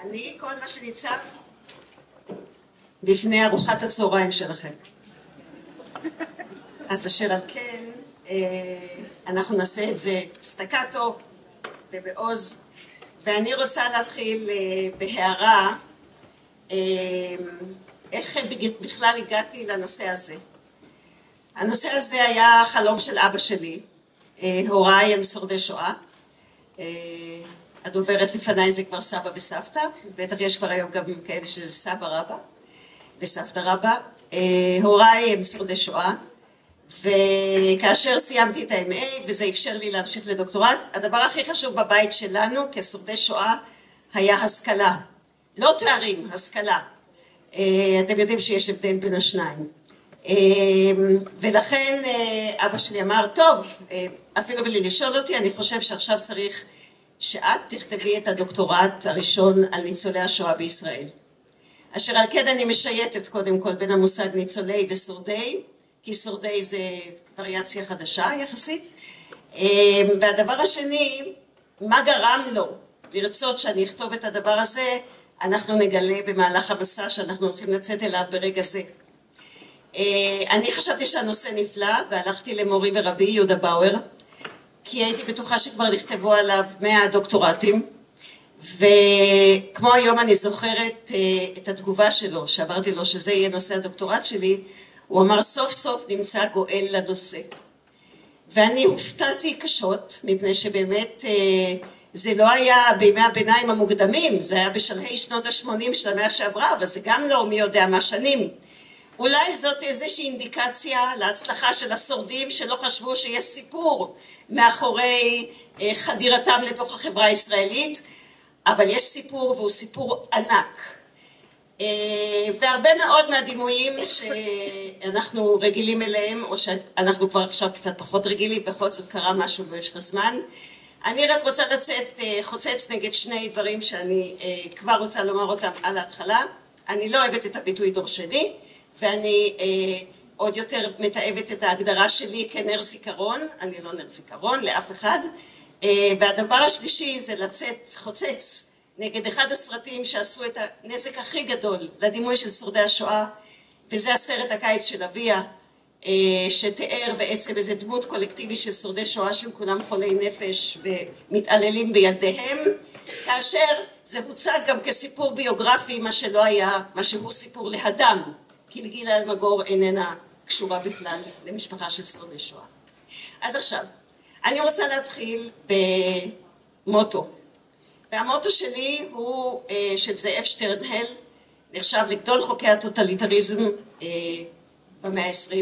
אני כל מה שניצב בפני ארוחת הצהריים שלכם. אז אשר על כן, אנחנו נעשה את זה סטקטו ובעוז, ואני רוצה להתחיל בהערה איך בכלל הגעתי לנושא הזה. הנושא הזה היה חלום של אבא שלי, הוריי הם שורדי שואה, הדוברת לפניי זה כבר סבא וסבתא, בטח יש כבר היום גם כאלה שזה סבא רבא וסבתא רבא. הוריי הם שורדי שואה, וכאשר סיימתי את ה-MA וזה אפשר לי להמשיך לדוקטורט, הדבר הכי חשוב בבית שלנו כשורדי שואה היה השכלה, לא תארים, השכלה. אתם יודעים שיש הבדל בין השניים. ולכן אבא שלי אמר, טוב, אפילו בלי לשאול אותי, אני חושב שעכשיו צריך שאת תכתבי את הדוקטורט הראשון על ניצולי השואה בישראל. אשר על כן אני משייטת קודם כל בין המושג ניצולי ושורדי, כי שורדי זה וריאציה חדשה יחסית. והדבר השני, מה גרם לו לרצות שאני אכתוב את הדבר הזה, אנחנו נגלה במהלך המסע שאנחנו הולכים לצאת אליו ברגע זה. אני חשבתי שהנושא נפלא, והלכתי למורי ורבי יהודה באואר, כי הייתי בטוחה שכבר נכתבו עליו 100 דוקטורטים, וכמו היום אני זוכרת את התגובה שלו, שאמרתי לו שזה יהיה נושא הדוקטורט שלי, הוא אמר סוף סוף נמצא גואל לנושא. ואני הופתעתי קשות, מפני שבאמת זה לא היה בימי הביניים המוקדמים, זה היה בשלהי שנות ה-80 של המאה שעברה, אבל זה גם לא מי יודע מה שנים. אולי זאת איזושהי אינדיקציה להצלחה של השורדים שלא חשבו שיש סיפור מאחורי חדירתם לתוך החברה הישראלית, אבל יש סיפור והוא סיפור ענק. והרבה מאוד מהדימויים שאנחנו רגילים אליהם, או שאנחנו כבר עכשיו קצת פחות רגילים, בכל זאת קרה משהו במשך הזמן. אני רק רוצה לצאת חוצץ נגד שני דברים שאני כבר רוצה לומר אותם על ההתחלה. אני לא אוהבת את הביטוי דור שני, ואני עוד יותר מתאהבת את ההגדרה שלי כנר זיכרון, אני לא נר זיכרון לאף אחד. והדבר השלישי זה לצאת חוצץ נגד אחד הסרטים שעשו את הנזק הכי גדול לדימוי של שורדי השואה, וזה הסרט הקיץ של אביה, שתיאר בעצם איזו דמות קולקטיבית של שורדי שואה שהם כולם חולי נפש ומתעללים בילדיהם, כאשר זה הוצג גם כסיפור ביוגרפי, מה שלא היה, מה שהוא סיפור להדם, כי גילה אלמגור איננה קשורה בכלל למשפחה של שורדי שואה. אז עכשיו, אני רוצה להתחיל במוטו. והמוטו שלי הוא של זאב שטרנהל, נחשב לגדול חוקי הטוטליטריזם במאה ה-20,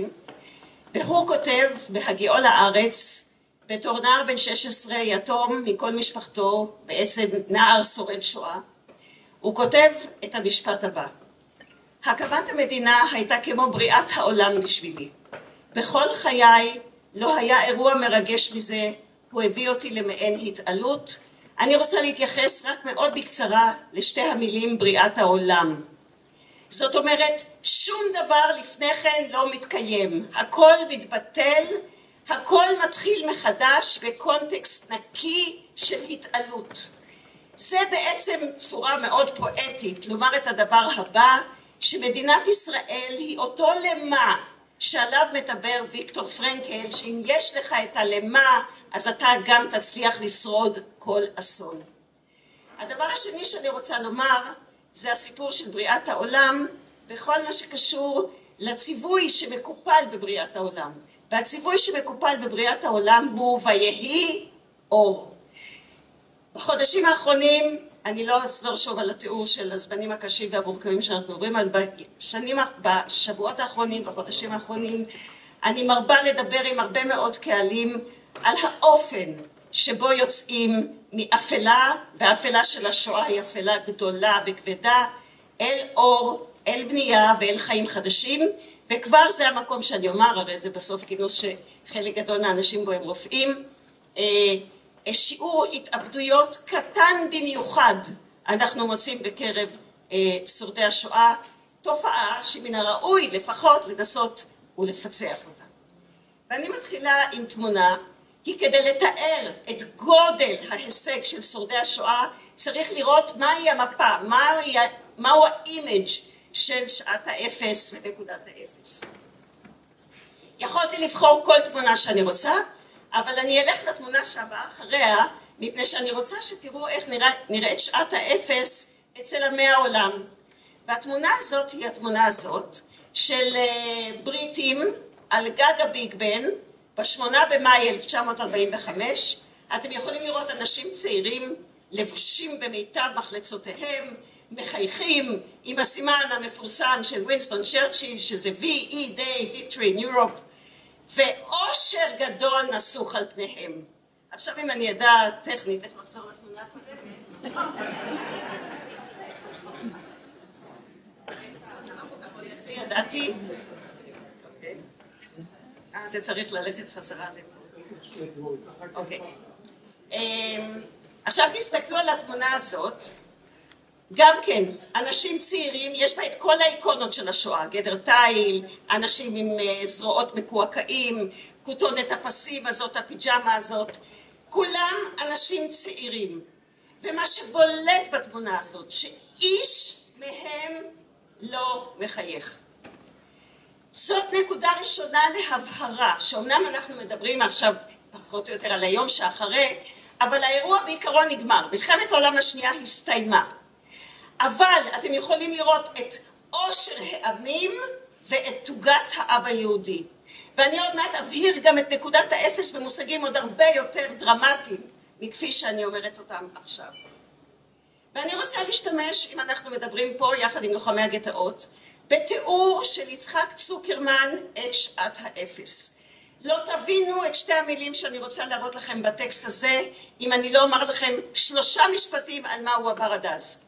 והוא כותב בהגיעו לארץ, בתור נער בן 16 יתום מכל משפחתו, בעצם נער שורד שואה, הוא כותב את המשפט הבא: הקמת המדינה הייתה כמו בריאת העולם בשבילי. בכל חיי לא היה אירוע מרגש מזה, הוא הביא אותי למעין התעלות. אני רוצה להתייחס רק מאוד בקצרה לשתי המילים בריאת העולם. זאת אומרת, שום דבר לפני כן לא מתקיים, הכל מתבטל, הכל מתחיל מחדש בקונטקסט נקי של התעלות. זה בעצם צורה מאוד פואטית לומר את הדבר הבא, שמדינת ישראל היא אותו למה שעליו מדבר ויקטור פרנקל, שאם יש לך את הלמה אז אתה גם תצליח לשרוד כל אסון. הדבר השני שאני רוצה לומר זה הסיפור של בריאת העולם בכל מה שקשור לציווי שמקופל בבריאת העולם. והציווי שמקופל בבריאת העולם הוא ויהי אור. בחודשים האחרונים, אני לא אחזור שוב על התיאור של הזמנים הקשים והמורכבים שאנחנו עוברים, אבל בשבועות האחרונים, בחודשים האחרונים, אני מרבה לדבר עם הרבה מאוד קהלים על האופן שבו יוצאים מאפלה, והאפלה של השואה היא אפלה גדולה וכבדה, אל אור, אל בנייה ואל חיים חדשים, וכבר זה המקום שאני אומר, הרי זה בסוף כינוס שחלק גדול מהאנשים בו הם רופאים, שיעור התאבדויות קטן במיוחד אנחנו מוצאים בקרב שורדי השואה, תופעה שמן הראוי לפחות לנסות ולפצח אותה. ואני מתחילה עם תמונה, כי כדי לתאר את גודל ההישג של שורדי השואה צריך לראות מהי המפה, מהו האימג' של שעת האפס ונקודת האפס. יכולתי לבחור כל תמונה שאני רוצה, אבל אני אלך לתמונה שהבאה אחריה, מפני שאני רוצה שתראו איך נראית שעת האפס אצל עמי העולם. והתמונה הזאת היא התמונה הזאת של בריטים על גג הביג בן ב8 במאי 1945. אתם יכולים לראות אנשים צעירים לבושים במיטב מחלצותיהם, מחייכים עם הסימן המפורסם של ווינסטון צ'רצ'יל, שזה V.E. Day, Victory in Europe, ואושר גדול נסוך על פניהם. עכשיו אם אני אדע טכנית איך לחזור לתמונה הקודמת. ידעתי. זה צריך ללכת חזרה לפה. אוקיי. עכשיו תסתכלו על התמונה הזאת. גם כן, אנשים צעירים, יש בה את כל האיקונות של השואה, גדר תיל, אנשים עם זרועות מקועקעים, כותונת הפסיב הזאת, הפיג'מה הזאת, כולם אנשים צעירים. ומה שבולט בתמונה הזאת, שאיש מהם לא מחייך. זאת נקודה ראשונה להבהרה, שאומנם אנחנו מדברים עכשיו פחות או יותר על היום שאחרי, אבל האירוע בעיקרון נגמר. מלחמת העולם השנייה הסתיימה. אבל אתם יכולים לראות את עושר העמים ואת תוגת האב היהודי. ואני עוד מעט אבהיר גם את נקודת האפס במושגים עוד הרבה יותר דרמטיים מכפי שאני אומרת אותם עכשיו. ואני רוצה להשתמש, אם אנחנו מדברים פה יחד עם לוחמי הגטאות, בתיאור של יצחק צוקרמן את שעת האפס. לא תבינו את שתי המילים שאני רוצה להראות לכם בטקסט הזה, אם אני לא אומר לכם 3 משפטים על מה הוא עבר עד אז.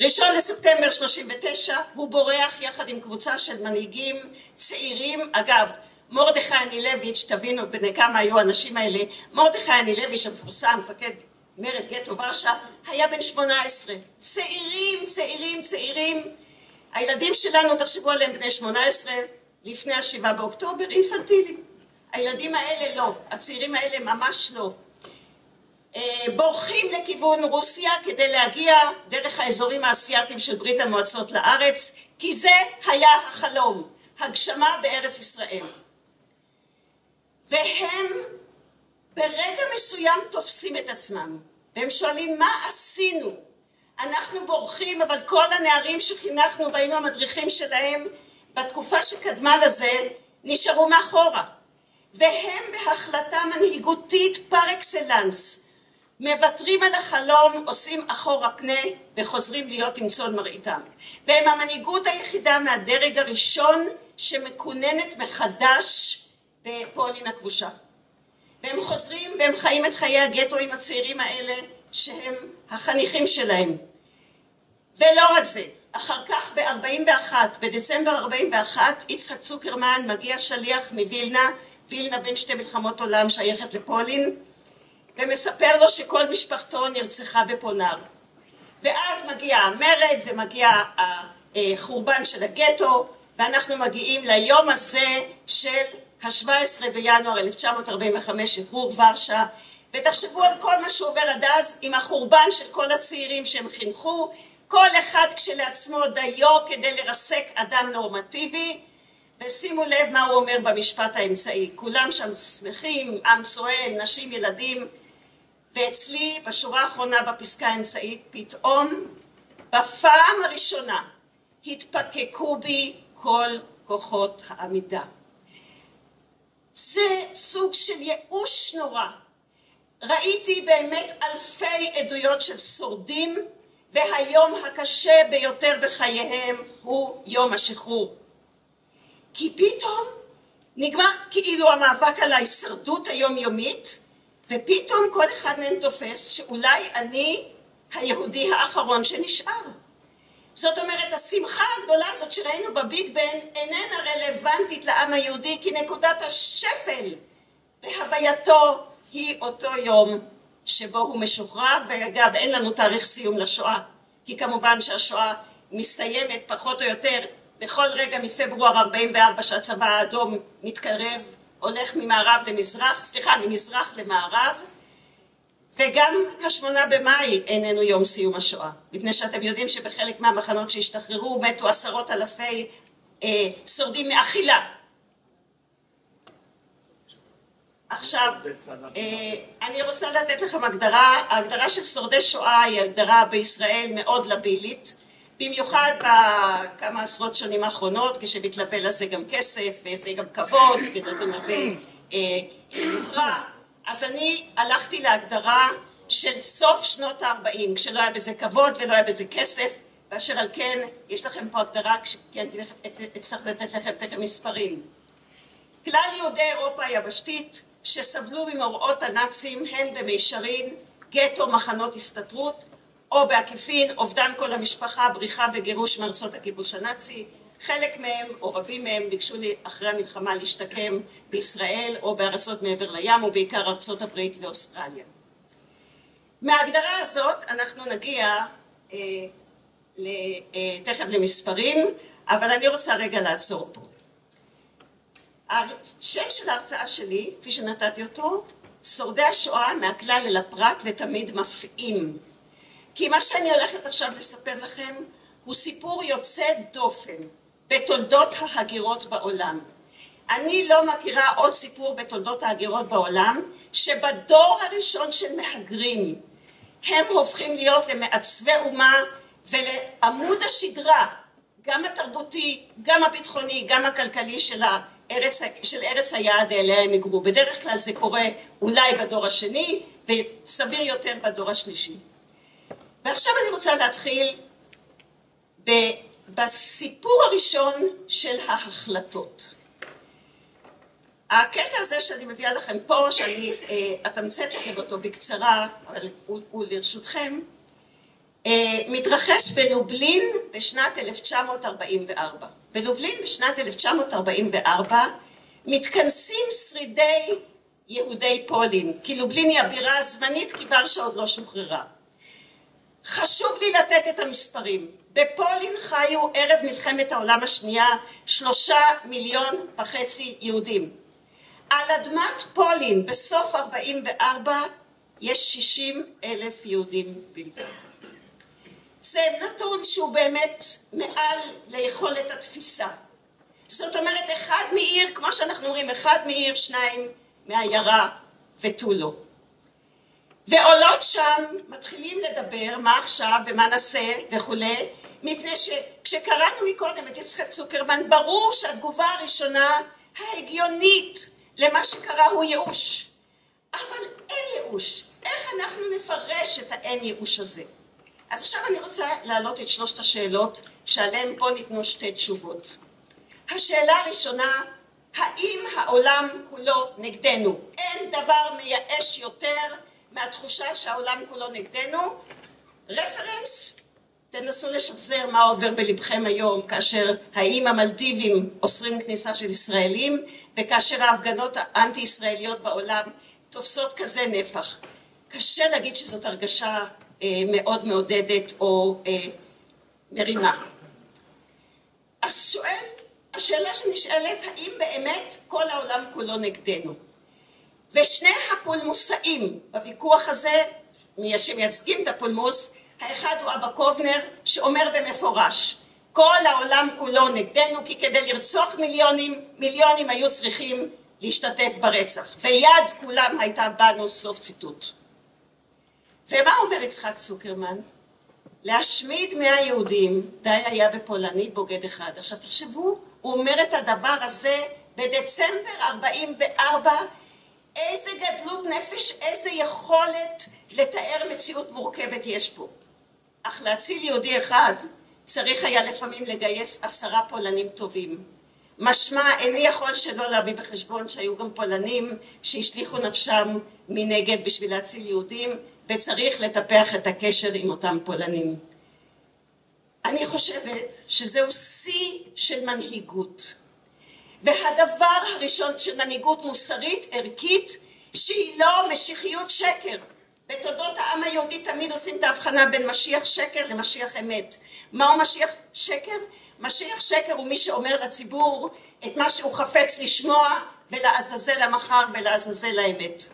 1 לספטמבר 39, הוא בורח יחד עם קבוצה של מנהיגים צעירים. אגב, מרדכי אנילביץ', תבינו בני כמה היו האנשים האלה, מרדכי אנילביץ' המפורסם, מפקד מרד גטו ורשה, היה בן 18. צעירים, צעירים, צעירים. הילדים שלנו, תחשבו עליהם בני 18, לפני ה7 באוקטובר, אינפנטילים. הילדים האלה לא, הצעירים האלה ממש לא. בורחים לכיוון רוסיה כדי להגיע דרך האזורים האסייתיים של ברית המועצות לארץ, כי זה היה החלום, הגשמה בארץ ישראל. והם ברגע מסוים תופסים את עצמם, והם שואלים מה עשינו? אנחנו בורחים, אבל כל הנערים שחינכנו והיינו המדריכים שלהם בתקופה שקדמה לזה נשארו מאחורה. והם בהחלטה מנהיגותית פר אקסלנס, מוותרים על החלום, עושים אחורה פנה וחוזרים להיות עם צאן מרעיתם. והם המנהיגות היחידה מהדרג הראשון שמקוננת מחדש בפולין הכבושה. והם חוזרים והם חיים את חיי הגטו עם הצעירים האלה שהם החניכים שלהם. ולא רק זה, אחר כך ב-41, בדצמבר 41, יצחק צוקרמן מגיע שליח מווילנה, וילנה בין 2 מלחמות עולם שייכת לפולין, ומספר לו שכל משפחתו נרצחה בפונר. ואז מגיע המרד ומגיע החורבן של הגטו, ואנחנו מגיעים ליום הזה של ה-17 בינואר 1945, שחרור ורשה, ותחשבו על כל מה שעובר עד אז עם החורבן של כל הצעירים שהם חינכו, כל אחד כשלעצמו דיו כדי לרסק אדם נורמטיבי, ושימו לב מה הוא אומר במשפט האמצעי. כולם שם שמחים, עם סואן, נשים, ילדים, ואצלי בשורה האחרונה בפסקה האמצעית, פתאום בפעם הראשונה התפקקו בי כל כוחות העמידה. זה סוג של ייאוש נורא. ראיתי באמת אלפי עדויות של שורדים, והיום הקשה ביותר בחייהם הוא יום השחרור. כי פתאום נגמר כאילו המאבק על ההישרדות היומיומית, ופתאום כל אחד מהם תופס שאולי אני היהודי האחרון שנשאר. זאת אומרת, השמחה הגדולה הזאת שראינו בביג בן איננה רלוונטית לעם היהודי, כי נקודת השפל בהווייתו היא אותו יום שבו הוא משוחרר. ואגב, אין לנו תאריך סיום לשואה, כי כמובן שהשואה מסתיימת פחות או יותר בכל רגע מפברואר 44 שהצבא האדום מתקרב, הולך ממזרח למערב, וגם השמונה במאי איננו יום סיום השואה, מפני שאתם יודעים שבחלק מהמחנות שהשתחררו מתו עשרות אלפי שורדים מאכילה. עכשיו, אני רוצה לתת לכם הגדרה. ההגדרה של שורדי שואה היא הגדרה בישראל מאוד לבילית, במיוחד בכמה עשרות שנים האחרונות, כשמתלווה לזה גם כסף וזה גם כבוד ונותנים הרבה יוקרה. אז אני הלכתי להגדרה של סוף שנות ה-40, כשלא היה בזה כבוד ולא היה בזה כסף, ואשר על כן יש לכם פה הגדרה, כן, אצטרך לתת לכם תכף מספרים. כלל יהודי אירופה היבשתית שסבלו ממאורעות הנאצים הן במישרין גטו מחנות הסתתרות, או בעקיפין אובדן כל המשפחה, בריחה וגירוש מארצות הכיבוש הנאצי. חלק מהם או רבים מהם ביקשו לי אחרי המלחמה להשתקם בישראל או בארצות מעבר לים, ובעיקר ארצות הברית ואוסטרליה. מההגדרה הזאת אנחנו נגיע תכף למספרים, אבל אני רוצה רגע לעצור פה. השם של ההרצאה שלי, כפי שנתתי אותו, שורדי השואה מהכלל אל הפרט ותמיד מפעים. כי מה שאני הולכת עכשיו לספר לכם הוא סיפור יוצא דופן בתולדות ההגירות בעולם. אני לא מכירה עוד סיפור בתולדות ההגירות בעולם שבדור הראשון של מהגרים הם הופכים להיות למעצבי אומה ולעמוד השדרה, גם התרבותי, גם הביטחוני, גם הכלכלי של ארץ היעד אליה הם יגרו. בדרך כלל זה קורה אולי בדור השני וסביר יותר בדור השלישי. ועכשיו אני רוצה להתחיל בסיפור הראשון של ההחלטות. הקטע הזה שאני מביאה לכם פה, שאני אתמצת לכם אותו בקצרה, אבל הוא לרשותכם, מתרחש בלובלין בשנת 1944. בלובלין בשנת 1944 מתכנסים שרידי יהודי פולין, כי לובלין היא הבירה הזמנית, כי ורשה עוד לא שוחררה. חשוב לי לתת את המספרים. בפולין חיו ערב מלחמת העולם השנייה 3.5 מיליון יהודים. על אדמת פולין בסוף 44 יש 60,000 יהודים בלבד. זה נתון שהוא באמת מעל ליכולת התפיסה. זאת אומרת, אחד מעיר, כמו שאנחנו אומרים, אחד מעיר, שניים מהעיירה ותו לא. ועולות שם, מתחילים לדבר מה עכשיו ומה נעשה וכולי, מפני שכשקראנו מקודם את יצחק צוקרמן, ברור שהתגובה הראשונה ההגיונית למה שקרה הוא ייאוש. אבל אין ייאוש. איך אנחנו נפרש את האין ייאוש הזה? אז עכשיו אני רוצה להעלות את שלושת השאלות שעליהן פה ניתנו שתי תשובות. השאלה הראשונה, האם העולם כולו נגדנו? אין דבר מייאש יותר מהתחושה שהעולם כולו נגדנו. רפרנס, תנסו לשחזר מה עובר בלבכם היום כאשר האיים המלדיבים אוסרים כניסה של ישראלים וכאשר ההפגנות האנטי-ישראליות בעולם תופסות כזה נפח. קשה להגיד שזאת הרגשה מאוד מעודדת או מרימה. אז השאלה שנשאלת, האם באמת כל העולם כולו נגדנו? ושני הפולמוסאים בוויכוח הזה, שמייצגים את הפולמוס, האחד הוא אבא קובנר שאומר במפורש, כל העולם כולו נגדנו, כי כדי לרצוח מיליונים היו צריכים להשתתף ברצח, ויד כולם הייתה בנו, סוף ציטוט. ומה אומר יצחק צוקרמן? להשמיד 100 יהודים, די היה בפולנית בוגד אחד. עכשיו תחשבו, הוא אומר את הדבר הזה בדצמבר 44, איזה גדלות נפש, איזה יכולת לתאר מציאות מורכבת יש פה. אך להציל יהודי אחד צריך היה לפעמים לגייס 10 פולנים טובים. משמע איני יכול שלא להביא בחשבון שהיו גם פולנים שהשליחו נפשם מנגד בשביל להציל יהודים, וצריך לטפח את הקשר עם אותם פולנים. אני חושבת שזהו שיא של מנהיגות. והדבר הראשון של מנהיגות מוסרית, ערכית, שהיא לא משיחיות שקר. בתולדות העם היהודי תמיד עושים את ההבחנה בין משיח שקר למשיח אמת. מהו משיח שקר? משיח שקר הוא מי שאומר לציבור את מה שהוא חפץ לשמוע, ולעזאזל המחר ולעזאזל האמת.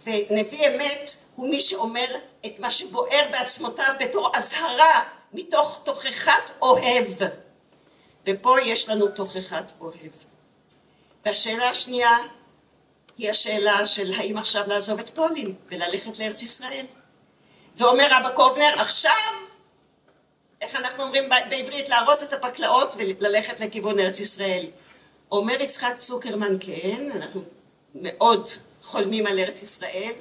ונביא אמת הוא מי שאומר את מה שבוער בעצמותיו בתור אזהרה מתוך תוכחת אוהב. ופה יש לנו תוכחת אוהב. והשאלה השנייה היא השאלה של האם עכשיו לעזוב את פולין וללכת לארץ ישראל. ואומר רבא קובנר, עכשיו, איך אנחנו אומרים בעברית, לארוז את הפקלאות וללכת לכיוון ארץ ישראל. אומר יצחק צוקרמן, כן, אנחנו מאוד חולמים על ארץ ישראל,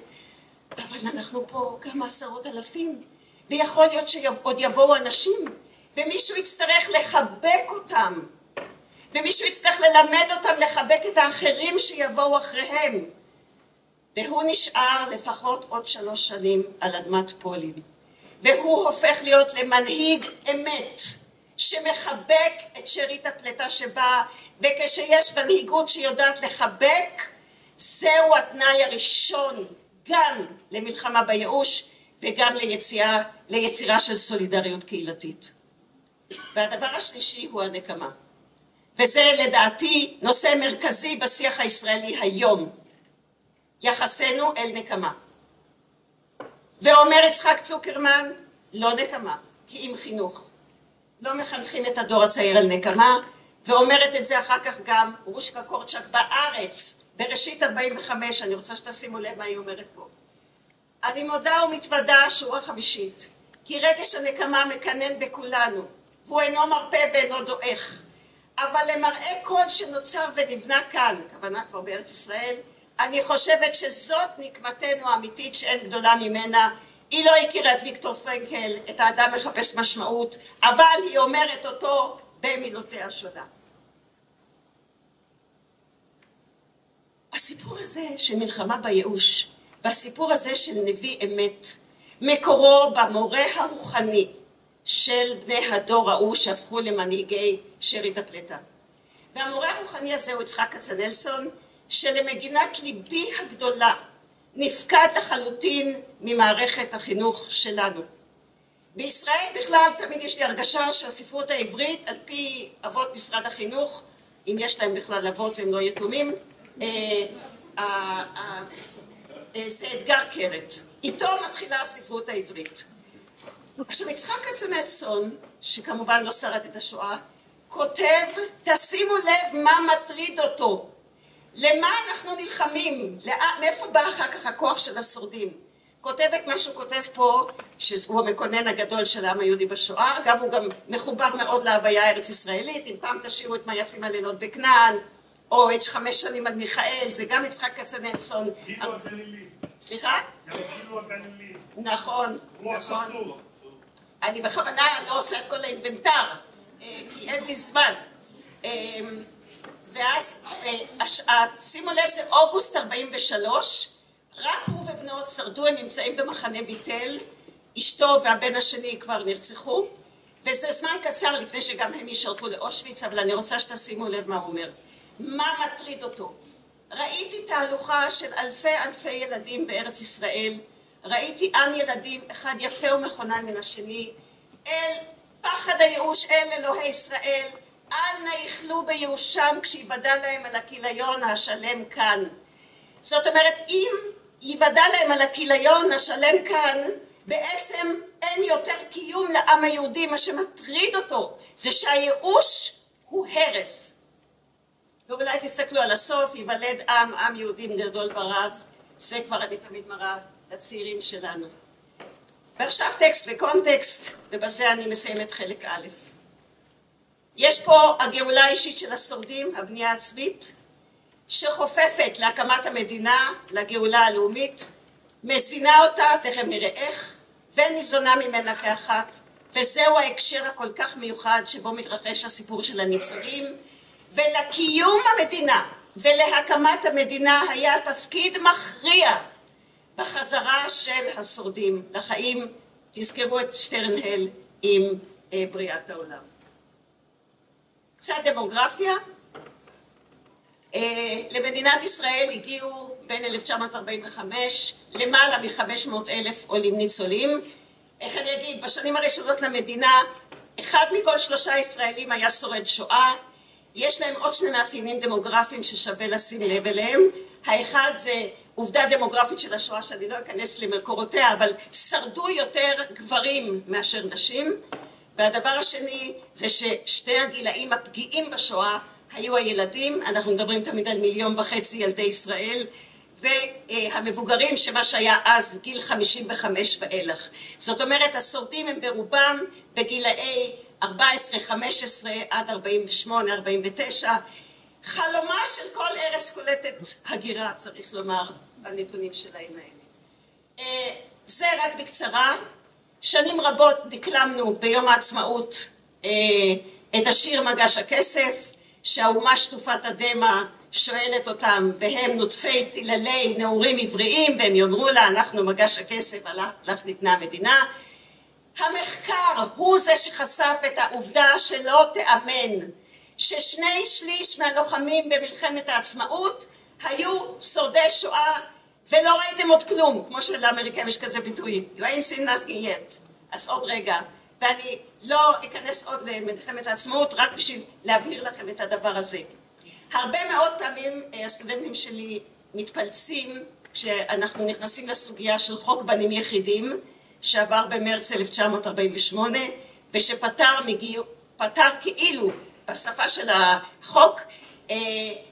אבל אנחנו פה כמה עשרות אלפים, ויכול להיות שעוד יבואו אנשים, ומישהו יצטרך לחבק אותם, ומישהו יצטרך ללמד אותם לחבק את האחרים שיבואו אחריהם. והוא נשאר לפחות עוד 3 שנים על אדמת פולין, והוא הופך להיות למנהיג אמת, שמחבק את שארית הפלטה שבאה, וכשיש מנהיגות שיודעת לחבק, זהו התנאי הראשון גם למלחמה בייאוש וגם ליצירה של סולידריות קהילתית. והדבר השלישי הוא הנקמה, וזה לדעתי נושא מרכזי בשיח הישראלי היום, יחסנו אל נקמה. ואומר יצחק צוקרמן, לא נקמה, כי אם חינוך. לא מחנכים את הדור הצעיר על נקמה, ואומרת את זה אחר כך גם רושקה קורצ'ק בארץ, בראשית 45, אני רוצה שתשימו לב מה היא אומרת פה. אני מודה ומתוודה שורה 5, כי רגש הנקמה מקנן בכולנו, והוא אינו מרפא ואינו דועך, אבל למראה כל שנוצר ונבנה כאן, הכוונה כבר בארץ ישראל, אני חושבת שזאת נקמתנו האמיתית שאין גדולה ממנה. היא לא הכירה את ויקטור פרנקל, את האדם מחפש משמעות, אבל היא אומרת אותו במילותיה שונה. הסיפור הזה של מלחמה בייאוש, והסיפור הזה של נביא אמת, מקורו במורה הרוחני של בני הדור ההוא שהפכו למנהיגי שארית הפלטה. והמורה הרוחני הזה הוא יצחק כצנלסון, שלמגינת ליבי הגדולה נפקד לחלוטין ממערכת החינוך שלנו. בישראל בכלל תמיד יש לי הרגשה שהספרות העברית, על פי אבות משרד החינוך, אם יש להם בכלל אבות והם לא יתומים, זה אתגר קרת. איתו מתחילה הספרות העברית. עכשיו יצחק כצנלסון, שכמובן לא שרד את השואה, כותב, תשימו לב מה מטריד אותו. למה אנחנו נלחמים? מאיפה בא אחר כך הכוח של השורדים? כותב את מה שהוא כותב פה, שהוא המקונן הגדול של העם היהודי בשואה. אגב, הוא גם מחובר מאוד להוויה הארץ ישראלית. אם פעם תשאירו את מה יפים הלילות בכנען, או את 5 שנים על מיכאל, זה גם יצחק כצנלסון. גילו הגלילי. סליחה? גילו הגלילי. נכון, נכון. אני בכוונה לא עושה את כל האינבנטר, כי אין לי זמן. ואז, שימו לב, זה אוגוסט 43, רק הוא ובנו עוד שרדו, הם נמצאים במחנה ויטל, אשתו והבן השני כבר נרצחו, וזה זמן קצר לפני שגם הם ישרתו לאושוויץ, אבל אני רוצה שתשימו לב מה הוא אומר. מה מטריד אותו? ראיתי תהלוכה של אלפי ילדים בארץ ישראל, ראיתי עם ילדים, אחד יפה ומכונן מן השני, אל פחד הייאוש אל אלוהי ישראל, אל נא יחלו בייאושם כשיוודע להם על הכיליון השלם כאן. זאת אומרת, אם יוודע להם על הכיליון השלם כאן, בעצם אין יותר קיום לעם היהודי. מה שמטריד אותו זה שהייאוש הוא הרס. ואולי תסתכלו על הסוף, ייוולד עם יהודים גדול ורב. זה כבר אני תמיד מראה לצעירים שלנו. ועכשיו טקסט וקונטקסט, ובזה אני מסיימת חלק א'. יש פה הגאולה האישית של השורדים, הבנייה העצמית, שחופפת להקמת המדינה, לגאולה הלאומית, מזינה אותה, תכף נראה איך, וניזונה ממנה כאחת, וזהו ההקשר הכל כך מיוחד שבו מתרחש הסיפור של הניצולים, ולקיום המדינה ולהקמת המדינה היה תפקיד מכריע בחזרה של השורדים לחיים. תזכרו את שטרנהל עם בריאת העולם. קצת דמוגרפיה. למדינת ישראל הגיעו בין 1945 למעלה מ-500,000 עולים ניצולים. איך אני אגיד, בשנים הראשונות למדינה, 1 מכל 3 ישראלים היה שורד שואה. יש להם עוד 2 מאפיינים דמוגרפיים ששווה לשים לב אליהם. האחד זה עובדה דמוגרפית של השואה שאני לא אכנס למקורותיה, אבל שרדו יותר גברים מאשר נשים. והדבר השני זה ששתי הגילאים הפגיעים בשואה היו הילדים, אנחנו מדברים תמיד על 1.5 מיליון ילדי ישראל, והמבוגרים שמה שהיה אז גיל 55 ואילך. זאת אומרת השורדים הם ברובם בגילאי 14, 15 עד 48, 49, חלומה של כל ארץ קולטת הגירה, צריך לומר, בנתונים שלהם האלה. זה רק בקצרה. שנים רבות דקלמנו ביום העצמאות את השיר מגש הכסף, שהאומה שטופת הדמע שואלת אותם, והם נוטפי תיללי נעורים עבריים, והם יאמרו לה, אנחנו מגש הכסף, לך ניתנה המדינה. המחקר הוא זה שחשף את העובדה שלא תאמן, ש2/3 מהלוחמים במלחמת העצמאות היו שורדי שואה, ולא ראיתם עוד כלום, כמו שלאמריקאים יש כזה ביטוי, you ain't seen nothing yet. אז עוד רגע, ואני לא אכנס עוד למלחמת העצמאות, רק בשביל להבהיר לכם את הדבר הזה. הרבה מאוד פעמים הסטודנטים שלי מתפלצים כשאנחנו נכנסים לסוגיה של חוק בנים יחידים, שעבר במרץ 1948, ושפטר כאילו בשפה של החוק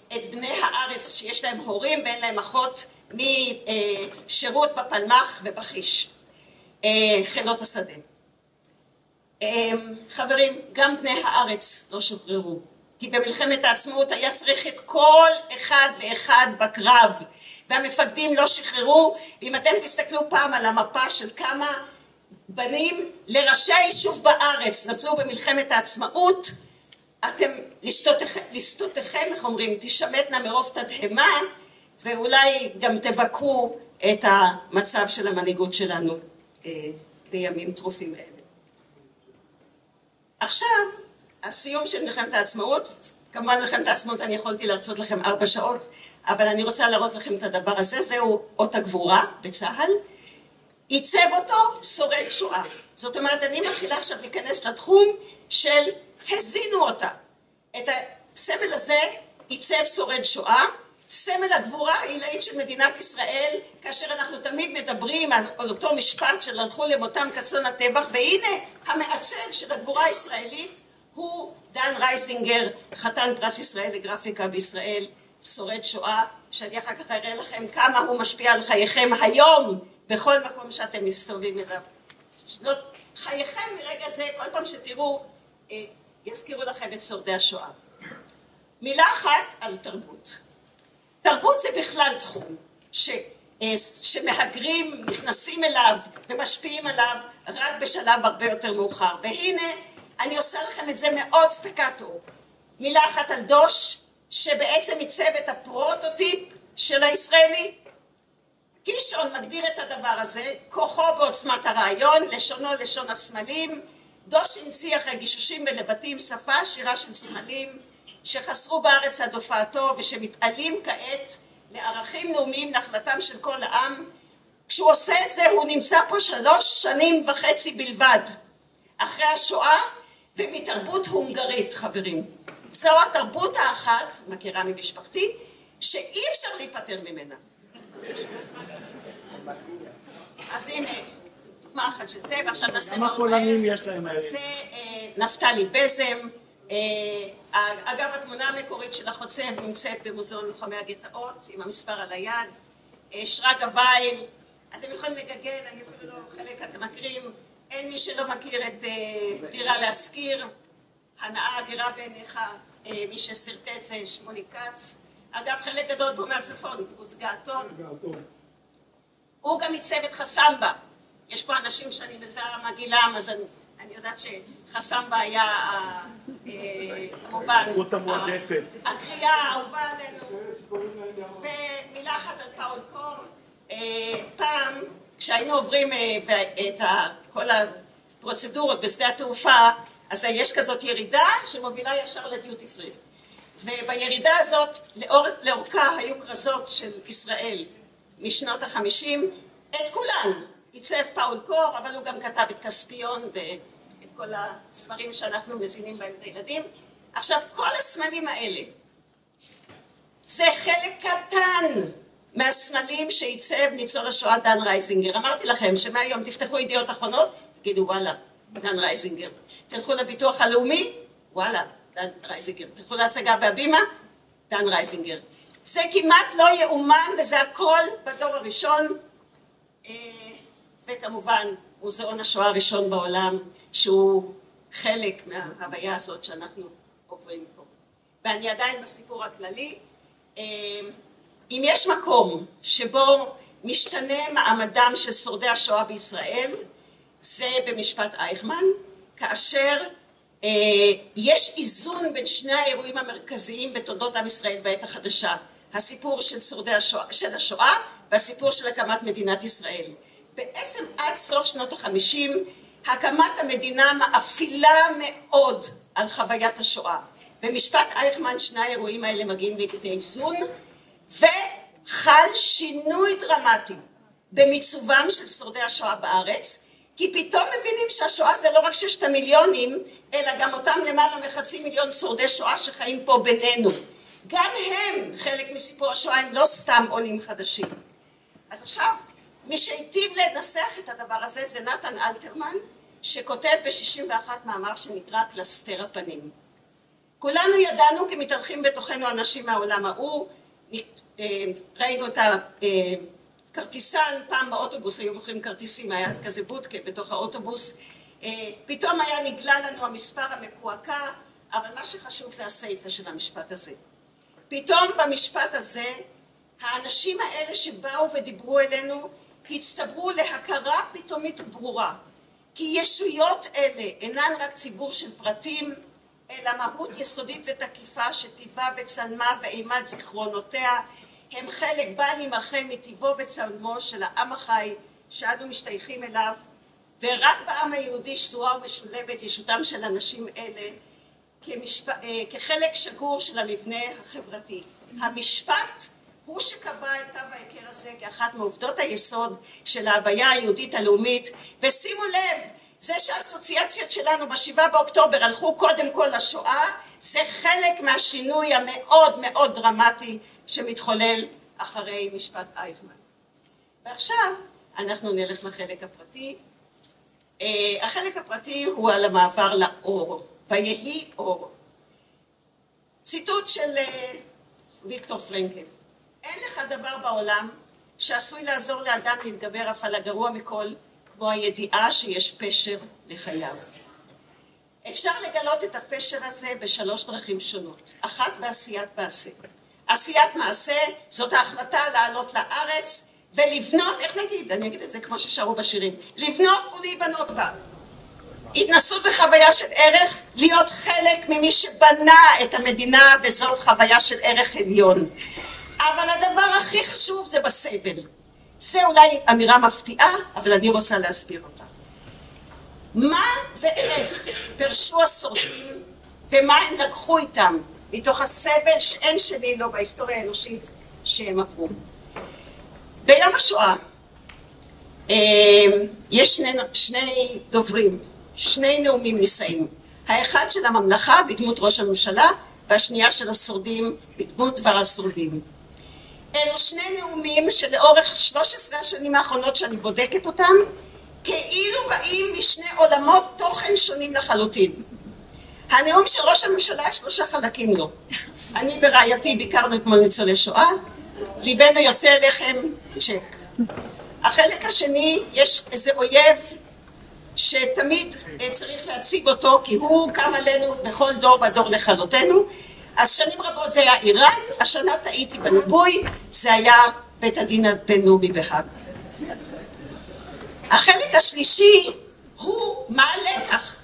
את בני הארץ שיש להם הורים ואין להם אחות משירות בפלמ"ח ובחיש, חילות השדה. חברים, גם בני הארץ לא שוחררו, כי במלחמת העצמאות היה צריך את כל אחד ואחד בקרב, והמפקדים לא שחררו. ואם אתם תסתכלו פעם על המפה של כמה בנים לראשי יישוב בארץ נפלו במלחמת העצמאות, אתם לשתותיכם, איך אומרים, תשמטנה מרוב תדהמה, ואולי גם תבקרו את המצב של המנהיגות שלנו בימים טרופים אלה. עכשיו, הסיום של מלחמת העצמאות, כמובן מלחמת העצמאות אני יכולתי להרצות לכם 4 שעות, אבל אני רוצה להראות לכם את הדבר הזה, זהו אות הגבורה בצה"ל, עיצב אותו שורד שואה. זאת אומרת, אני מתחילה עכשיו להיכנס לתחום של הזינו אותה. את הסמל הזה עיצב שורד שואה, סמל הגבורה העילאית של מדינת ישראל, כאשר אנחנו תמיד מדברים על אותו משפט של הלכו למותם כצאן הטבח, והנה המעצב של הגבורה הישראלית הוא דן רייזינגר, חתן פרס ישראל לגרפיקה בישראל, שורד שואה, שאני אחר כך אראה לכם כמה הוא משפיע על חייכם היום, בכל מקום שאתם מסתובבים אליו. חייכם מרגע זה, כל פעם שתראו, יזכירו לכם את שורדי השואה. מילה אחת על תרבות. תרבות זה בכלל תחום שמהגרים נכנסים אליו ומשפיעים עליו רק בשלב הרבה יותר מאוחר. והנה אני עושה לכם את זה מאוד סטקטו. מילה אחת על דוש, שבעצם עיצב את הפרוטוטיפ של הישראלי. קישון מגדיר את הדבר הזה, כוחו בעוצמת הרעיון, לשונו לשון הסמלים. דוש הנציח הגישושים בלבטים, שפה שירה של סמלים, שחסרו בארץ עד הופעתו ושמתעלים כעת לערכים לאומיים נחלתם של כל העם. כשהוא עושה את זה הוא נמצא פה 3.5 שנים בלבד אחרי השואה, ומתרבות הונגרית, חברים. זו התרבות האחת, מכירה ממשפחתי, שאי אפשר להיפטר ממנה. אז הנה דוגמה אחת של זה, ועכשיו נעשה כמה פולנים יש להם? זה נפתלי בזם. אגב, התמונה המקורית של החוצב נמצאת במוזיאון לוחמי הגטאות עם המספר על היד. שרגא וייל, אתם יכולים לגגל, אני אפילו לא, חלק אתם מכירים, אין מי שלא מכיר את דירה להשכיר, הנאה גרה בעיניך, מי שסרטט זה שמוני כץ. אגב, חלק גדול פה מהצפון, קיבוץ געתון. הוא גם עיצב את חסמבה. יש פה אנשים שאני מזהה מהגילם, אז אני יודעת שחסמבה היה כמובן הקריאה האהובה עלינו. ומילה אחת על פאול קור. פעם כשהיינו עוברים את כל הפרוצדורות בשדה התעופה, אז יש כזאת ירידה שמובילה ישר לדיוטי פרי. ובירידה הזאת לאורכה היו כרזות של ישראל משנות ה-50, את כולן עיצב פאול קור, אבל הוא גם כתב את כספיון ואת כל הספרים שאנחנו מזינים בהם את הילדים. עכשיו כל הסמלים האלה זה חלק קטן מהסמלים שעיצב ניצול השואה דן רייזינגר. אמרתי לכם שמהיום תפתחו ידיעות אחרונות, תגידו וואלה, דן רייזינגר. תלכו לביטוח הלאומי, וואלה, דן רייזינגר. תלכו להצגה בהבימה, דן רייזינגר. זה כמעט לא יאומן, וזה הכל בדור הראשון, וכמובן מוזיאון השואה הראשון בעולם, שהוא חלק מההוויה הזאת שאנחנו עוברים פה. ואני עדיין בסיפור הכללי. אם יש מקום שבו משתנה מעמדם של שורדי השואה בישראל, זה במשפט אייכמן, כאשר יש איזון בין שני האירועים המרכזיים בתולדות עם ישראל בעת החדשה, הסיפור של שורדי השואה והסיפור של הקמת מדינת ישראל. בעצם עד סוף שנות ה-50 הקמת המדינה מאפילה מאוד על חוויית השואה. במשפט אייכמן שני האירועים האלה מגיעים לכדי איזון, וחל שינוי דרמטי במיצובם של שורדי השואה בארץ, כי פתאום מבינים שהשואה זה לא רק 6 מיליונים, אלא גם אותם למעלה מ500,000 שורדי שואה שחיים פה בינינו. גם הם, חלק מסיפור השואה, הם לא סתם עולים חדשים. אז עכשיו, מי שהיטיב לנסח את הדבר הזה זה נתן אלתרמן, שכותב ב-61 מאמר שנקרא קלסתר הפנים. כולנו ידענו כי מתהלכים בתוכנו אנשים מהעולם ההוא, ראינו את הכרטיסן, פעם באוטובוס היו מוכרים כרטיסים, היה כזה בודקה בתוך האוטובוס, פתאום היה נגלה לנו המספר המקועקע, אבל מה שחשוב זה הסיפה של המשפט הזה. פתאום במשפט הזה, האנשים האלה שבאו ודיברו אלינו, הצטברו להכרה פתאומית וברורה, כי ישויות אלה אינן רק ציבור של פרטים, אלא מהות יסודית ותקיפה שטיבה וצלמה ואימת זיכרונותיה, הם חלק בל יימחה מטיבו וצלמו של העם החי שאנו משתייכים אליו, ורק בעם היהודי שזורה ומשולבת ישותם של אנשים אלה כחלק שגור של המבנה החברתי. המשפט הוא שקבע את תו ההיכר הזה כאחת מעובדות היסוד של ההוויה היהודית הלאומית, ושימו לב, זה שהאסוציאציות שלנו ב7 באוקטובר הלכו קודם כל לשואה, זה חלק מהשינוי המאוד מאוד דרמטי שמתחולל אחרי משפט אייכמן. ועכשיו אנחנו נלך לחלק הפרטי. החלק הפרטי הוא על המעבר לאור, ויהי אור. ציטוט של ויקטור פרנקל. אין לך דבר בעולם שעשוי לעזור לאדם להתגבר אף על הגרוע מכל, כמו הידיעה שיש פשר לחייו. אפשר לגלות את הפשר הזה ב3 דרכים שונות. אחת בעשיית מעשה. עשיית מעשה זאת ההחלטה לעלות לארץ ולבנות, איך נגיד? אני אגיד את זה כמו ששרו בשירים. לבנות ולהיבנות בה. התנסות בחוויה של ערך, להיות חלק ממי שבנה את המדינה, וזאת חוויה של ערך עליון. אבל הדבר הכי חשוב זה בסבל. זה אולי אמירה מפתיעה, אבל אני רוצה להסביר אותה. מה ואיך פרשו השורדים, ומה הם לקחו איתם מתוך הסבל שאין שני לו בהיסטוריה האנושית שהם עברו. ביום השואה יש שני דוברים, 2 נאומים נישאים. האחד של הממלכה בדמות ראש הממשלה, והשנייה של השורדים בדמות דבר השורדים. אלו 2 נאומים שלאורך 13 השנים האחרונות שאני בודקת אותם, כאילו באים משני עולמות תוכן שונים לחלוטין. הנאום של ראש הממשלה יש 3 חלקים לו. אני ורעייתי ביקרנו אתמול ניצולי שואה, ליבנו יוצא אליכם צ'ק. החלק השני, יש איזה אויב שתמיד צריך להציג אותו, כי הוא קם עלינו בכל דור ודור לכלותנו. אז שנים רבות זה היה איראן, השנה טעיתי בניבוי, זה היה בית הדין הבינלאומי בהאג. החלק השלישי הוא מה הלקח.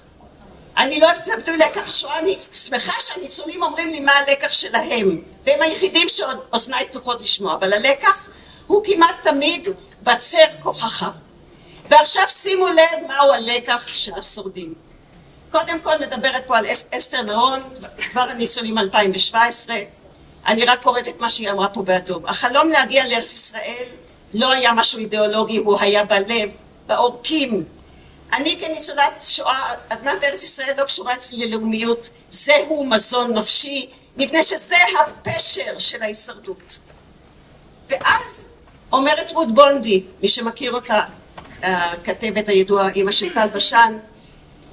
אני לא אוהבת את הביטוי לקח שואה, אני שמחה שהניצולים אומרים לי מה הלקח שלהם, והם היחידים שאוזניי פתוחות לשמוע, אבל הלקח הוא כמעט תמיד בצר כוחך. ועכשיו שימו לב מהו הלקח של השורדים. קודם כל מדברת פה על אסתר מירון, כבר הניצולים 2017, אני רק קוראת את מה שהיא אמרה פה באדום. החלום להגיע לארץ ישראל לא היה משהו אידיאולוגי, הוא היה בלב, בעורקים. אני כניצולת שואה, אדמת ארץ ישראל לא קשורה אצלי ללאומיות, זהו מזון נפשי, מפני שזה הפשר של ההישרדות. ואז אומרת רות בונדי, מי שמכיר אותה, הכתבת הידועה, אמא של טל בשן,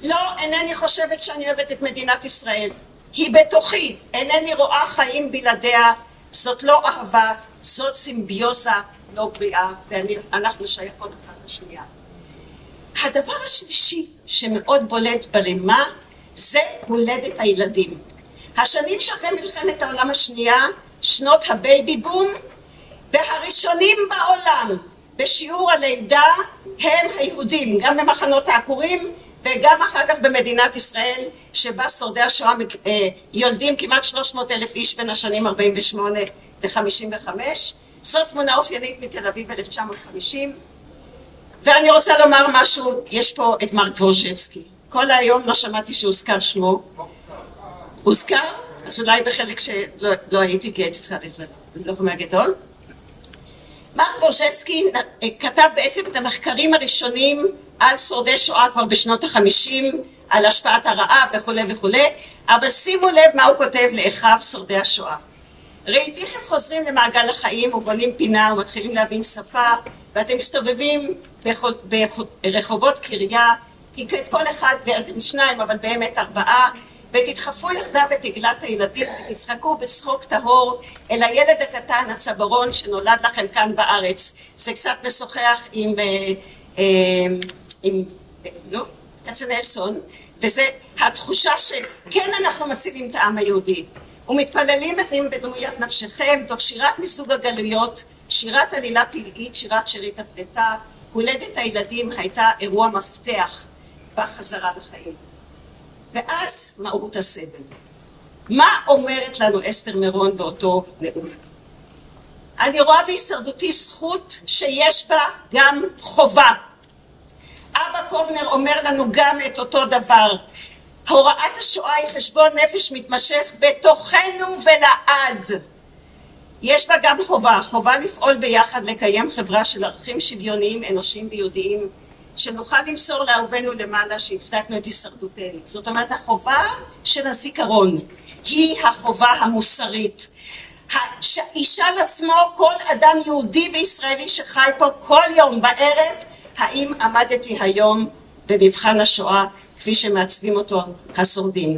לא, אינני חושבת שאני אוהבת את מדינת ישראל. היא בתוכי, אינני רואה חיים בלעדיה, זאת לא אהבה, זאת סימביוזה לא בריאה, ואנחנו שייכות אחת לשנייה. הדבר השלישי שמאוד בולט בלמה, זה הולדת הילדים. השנים שאחרי מלחמת העולם השנייה, שנות הבייבי בום, והראשונים בעולם בשיעור הלידה הם היהודים, גם במחנות העקורים וגם אחר כך במדינת ישראל, שבה שורדי השואה יולדים כמעט 300,000 איש בין השנים 48 ל-55. זאת תמונה אופיינית מתל אביב 1950. ואני רוצה לומר משהו, יש פה את מרק דבורז'נסקי. כל היום לא שמעתי שהוזכר שמו. הוזכר? אז אולי בחלק שלא הייתי, כי הייתי צריכה ללכת מהגדול. מרק דבורז'נסקי כתב בעצם את המחקרים הראשונים על שורדי שואה כבר בשנות ה-50, על השפעת הרעב וכו' וכו', אבל שימו לב מה הוא כותב לאחיו שורדי השואה. ראיתיכם חוזרים למעגל החיים ובונים פינה ומתחילים להבין שפה, ואתם מסתובבים ברחובות קריה, כי את כל אחד, ואתם שניים, אבל באמת 4, ותדחפו יחדיו את עגלת הילדים ותצחקו בשחוק טהור אל הילד הקטן הצברון שנולד לכם כאן בארץ. זה קצת משוחח עם כצנלסון, וזה התחושה שכן אנחנו מצילים את העם היהודי ומתפללים אתם בדמוית נפשכם תוך שירת מסוג הגלויות, שירת עלילה פלאית, שירת שירית הפלטה. הולדת הילדים הייתה אירוע מפתח בחזרה לחיים. ואז מהות הסבל. מה אומרת לנו אסתר מירון באותו נאום? אני רואה בהישרדותי זכות שיש בה גם חובה. אבא קובנר אומר לנו גם את אותו דבר. הוראת השואה היא חשבון נפש מתמשך בתוכנו ולעד. יש בה גם חובה, חובה לפעול ביחד לקיים חברה של ערכים שוויוניים, אנושיים ויהודיים, שנוכל למסור לאהובינו למעלה שהצדקנו את הישרדותנו. זאת אומרת, החובה של הזיכרון היא החובה המוסרית. ישאל עצמו כל אדם יהודי וישראלי שחי פה כל יום בערב, האם עמדתי היום במבחן השואה כפי שמעצבים אותו השורדים.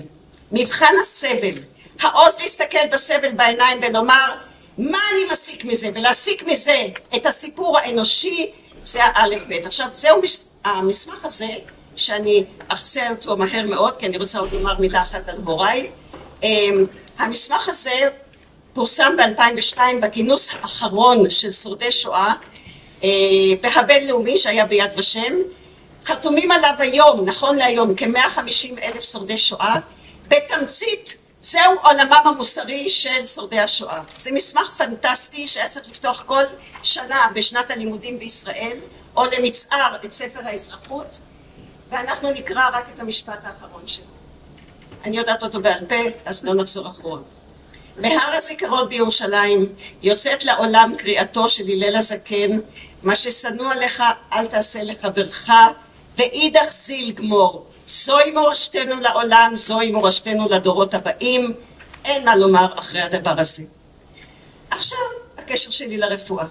מבחן הסבל, העוז להסתכל בסבל בעיניים ולומר מה אני מסיק מזה, ולהסיק מזה את הסיפור האנושי, זה האלף בית. עכשיו זהו המסמך הזה שאני אחצה אותו מהר מאוד, כי אני רוצה עוד לומר מילה אחת על הוריי. המסמך הזה פורסם ב-2002 בכינוס האחרון של שורדי שואה בהבינלאומי שהיה ביד ושם. חתומים עליו היום, נכון להיום, כ-150,000 שורדי שואה. בתמצית זהו עולמם המוסרי של שורדי השואה. זה מסמך פנטסטי שהיה צריך לפתוח כל שנה בשנת הלימודים בישראל, או למצער את ספר האזרחות, ואנחנו נקרא רק את המשפט האחרון שלו. אני יודעת אותו בעל פה, אז לא נחזור אחרון. בהר הזיכרון בירושלים יוצאת לעולם קריאתו של הלל הזקן, מה ששנוא עליך אל תעשה לחברך, ואידך זיל גמור. זוהי מורשתנו לעולם, זוהי מורשתנו לדורות הבאים, אין מה לומר אחרי הדבר הזה. עכשיו, הקשר שלי לרפואה.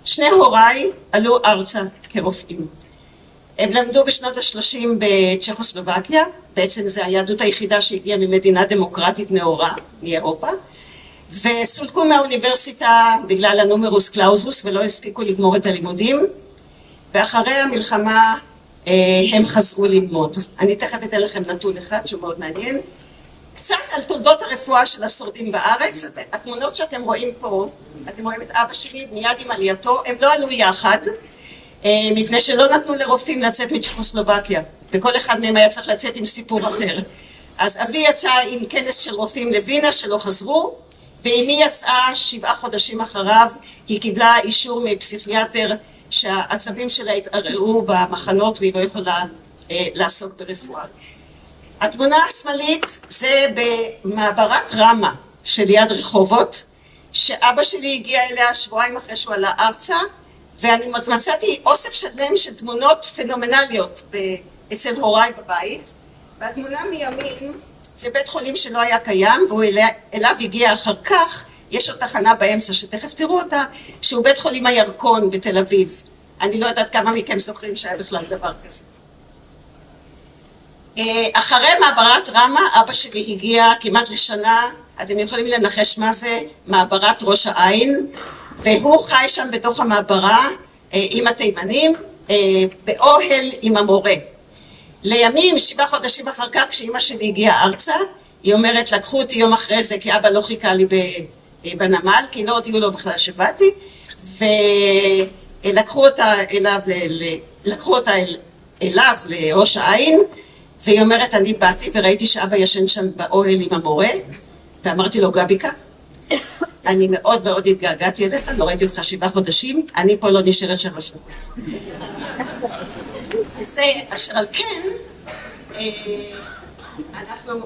שני הוריי עלו ארצה כרופאים. הם למדו בשנות ה-30 בצ'כוסלובקיה, בעצם זו היהדות היחידה שהגיעה ממדינה דמוקרטית נאורה, מאירופה, וסולקו מהאוניברסיטה בגלל הנומרוס קלאוזוס ולא הספיקו לגמור את הלימודים, ואחרי המלחמה הם חזרו ללמוד. אני תכף אתן לכם נתון אחד שהוא מאוד מעניין. קצת על תולדות הרפואה של השורדים בארץ. התמונות שאתם רואים פה, אתם רואים את אבא שלי מיד עם עלייתו, הם לא עלו יחד, מפני שלא נתנו לרופאים לצאת מצ'כוסלובקיה, וכל אחד מהם היה צריך לצאת עם סיפור אחר. אז אבי יצא עם כנס של רופאים לווינה שלא חזרו, ואמי יצאה 7 חודשים אחריו, היא קיבלה אישור מפסיכיאטר שהעצבים שלה התערערו במחנות והיא לא יכולה לעסוק ברפואה. התמונה השמאלית זה במעברת רמה של יד רחובות, שאבא שלי הגיע אליה שבועיים אחרי שהוא עלה ארצה, ואני מצאתי אוסף שלם של תמונות פנומנליות אצל הוריי בבית, והתמונה מימין זה בית חולים שלא היה קיים, והוא אליו הגיע אחר כך יש עוד תחנה באמצע שתכף תראו אותה, שהוא בית חולים הירקון בתל אביב. אני לא יודעת כמה מכם זוכרים שהיה בכלל דבר כזה. אחרי מעברת רמה, אבא שלי הגיע כמעט לשנה, אתם יכולים לנחש מה זה, מעברת ראש העין, והוא חי שם בתוך המעברה עם התימנים, באוהל עם המורה. לימים, 7 חודשים אחר כך, כשאמא שלי הגיעה ארצה, היא אומרת, לקחו אותי יום אחרי זה, כי אבא לא חיכה לי בנמל, כי לא הודיעו לו בכלל שבאתי, ולקחו אותה אליו לראש העין, והיא אומרת, אני באתי וראיתי שאבא ישן שם באוהל עם המורה, ואמרתי לו, גביקה, אני מאוד מאוד התגעגעתי אליך, לא ראיתי אותך 7 חודשים, אני פה לא נשארת 3 שעות. זה אשר על כן,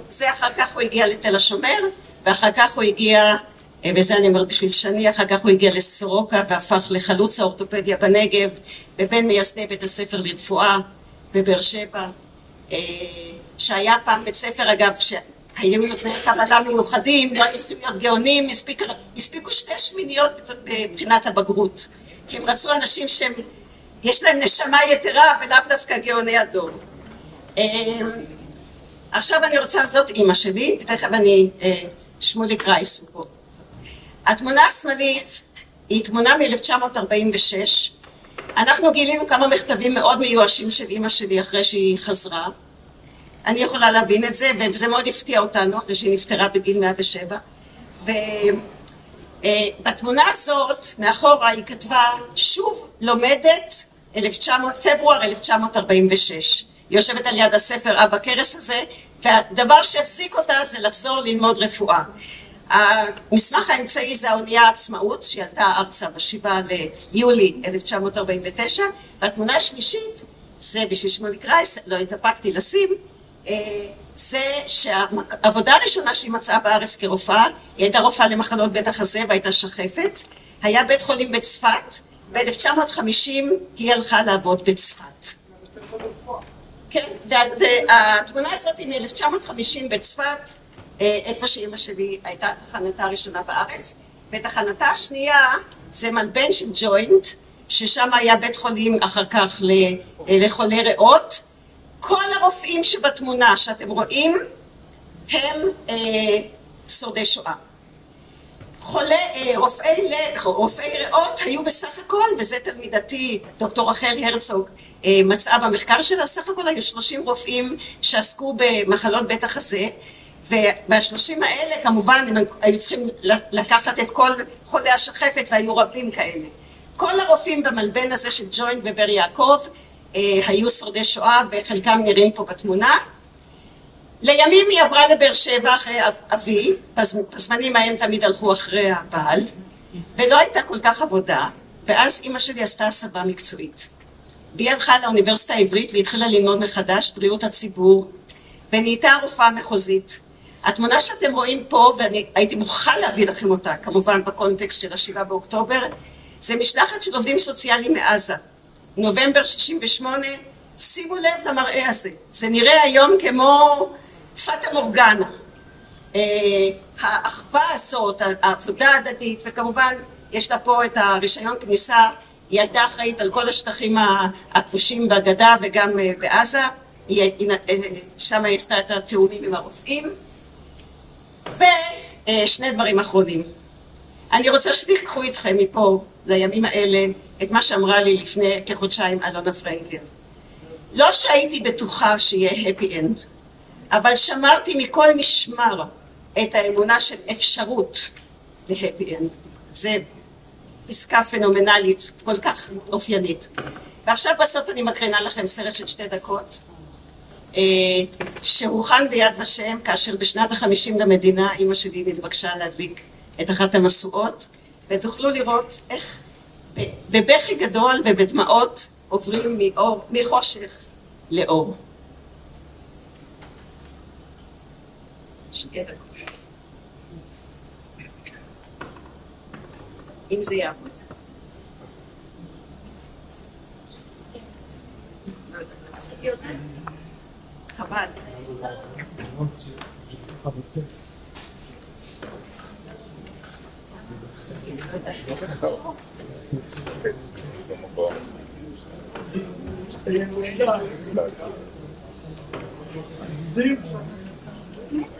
זה אחר כך הוא הגיע לתל השומר, ואחר כך הוא הגיע, וזה אני אומרת בשביל שני, אחר כך הוא הגיע לסורוקה והפך לחלוץ האורתופדיה בנגב, ובין מייסדי בית הספר לרפואה בבאר שבע, שהיה פעם בית ספר אגב, שהיו נותני קבלה מיוחדים, לא ניסו להיות גאונים, הספיקו 2 שמיניות בבחינת הבגרות, כי הם רצו אנשים שהם, יש להם נשמה יתרה ולאו דווקא גאוני הדור. עכשיו אני רוצה, זאת אימא שלי, ותכף אני, שמוליק רייס פה. התמונה השמאלית היא תמונה מ-1946. אנחנו גילינו כמה מכתבים מאוד מיואשים של אימא שלי אחרי שהיא חזרה. אני יכולה להבין את זה, וזה מאוד הפתיע אותנו אחרי שהיא נפטרה בגיל 107. ובתמונה הזאת, מאחורה היא כתבה, שוב לומדת, פברואר 1946. היא יושבת על יד הספר אבא קרס הזה, והדבר שהחזיק אותה זה לחזור ללמוד רפואה. המסמך האמצעי זה האונייה העצמאות, שעלתה ארצה ב7 ליולי 1949, והתמונה השלישית, זה בשביל שמוליק רייס, לא התאפקתי לשים, זה שהעבודה הראשונה שהיא מצאה בארץ כרופאה, היא הייתה רופאה למחלות בית החזה והייתה שחפת, היה בית חולים בצפת, ב-1950 היא הלכה לעבוד בצפת. כן, והתמונה הזאת היא מ-1950 בצפת, איפה שאמא שלי הייתה תחנתה הראשונה בארץ, ותחנתה השנייה זה מלבן של ג'וינט, ששם היה בית חולים אחר כך לחולי ריאות. כל הרופאים שבתמונה שאתם רואים הם שורדי שואה. רופאי ריאות היו בסך הכל, וזה תלמידתי דוקטור רחל הרצוג מצאה במחקר שלה, סך הכל היו 30 רופאים שעסקו במחלות בית החזה, וב30 האלה כמובן הם היו צריכים לקחת את כל חולי השחפת והיו רבים כאלה. כל הרופאים במלבן הזה של ג'וינט ובאר יעקב היו שורדי שואה וחלקם נראים פה בתמונה. לימים היא עברה לבאר שבע אחרי אבי, בזמנים ההם תמיד הלכו אחרי הבעל, ולא הייתה כל כך עבודה, ואז אמא שלי עשתה הסבה מקצועית. והיא הלכה לאוניברסיטה העברית והתחילה ללמוד מחדש בריאות הציבור, ונהייתה רופאה מחוזית. התמונה שאתם רואים פה, ואני הייתי מוכרחה להביא לכם אותה, כמובן בקונטקסט של 7 באוקטובר, זה משלחת של עובדים סוציאליים מעזה. נובמבר 68, שימו לב למראה הזה. זה נראה היום כמו פטה מורגנה. האחווה הזאת, העבודה ההדדית, וכמובן יש לה פה את הרישיון כניסה, היא הייתה אחראית על כל השטחים הכבושים בגדה וגם בעזה, שם היא עשתה את התאומים עם הרופאים. ושני דברים אחרונים. אני רוצה שתיקחו איתכם מפה, לימים האלה, את מה שאמרה לי לפני כחודשיים אלונה פרנקל. לא שהייתי בטוחה שיהיה happy end, אבל שמרתי מכל משמר את האמונה של אפשרות ל-happy end. זה פסקה פנומנלית, כל כך אופיינית. ועכשיו בסוף אני מקרינה לכם סרט של 2 דקות, שהוכן ביד ושם, כאשר בשנת ה-50 למדינה אמא שלי נתבקשה להדליק את אחת המשואות, ותוכלו לראות איך בבכי גדול ובדמעות עוברים מחושך לאור. 2 דקות. אם זה יעבוד. חבל.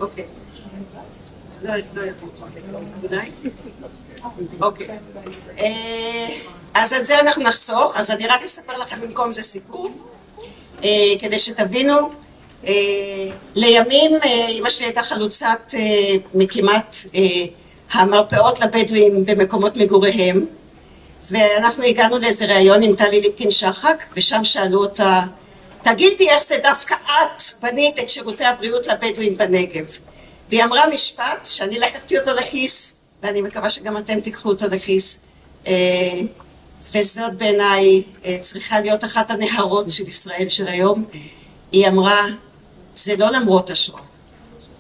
אוקיי. אוקיי. אז את זה אנחנו נחסוך, אז אני רק אספר לכם במקום זה סיפור, כדי שתבינו. לימים אמא שלי הייתה חלוצת מקימת המרפאות לבדואים במקומות מגוריהם, ואנחנו הגענו לאיזה ראיון עם טלי ליפקין שחק, ושם שאלו אותה, תגידי איך זה דווקא את בנית את שירותי הבריאות לבדואים בנגב? והיא אמרה משפט שאני לקחתי אותו לכיס, ואני מקווה שגם אתם תיקחו אותו לכיס, וזאת בעיניי צריכה להיות אחת הנהרות של ישראל של היום. היא אמרה, זה לא למרות השואה,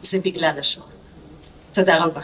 זה בגלל השואה. תודה רבה.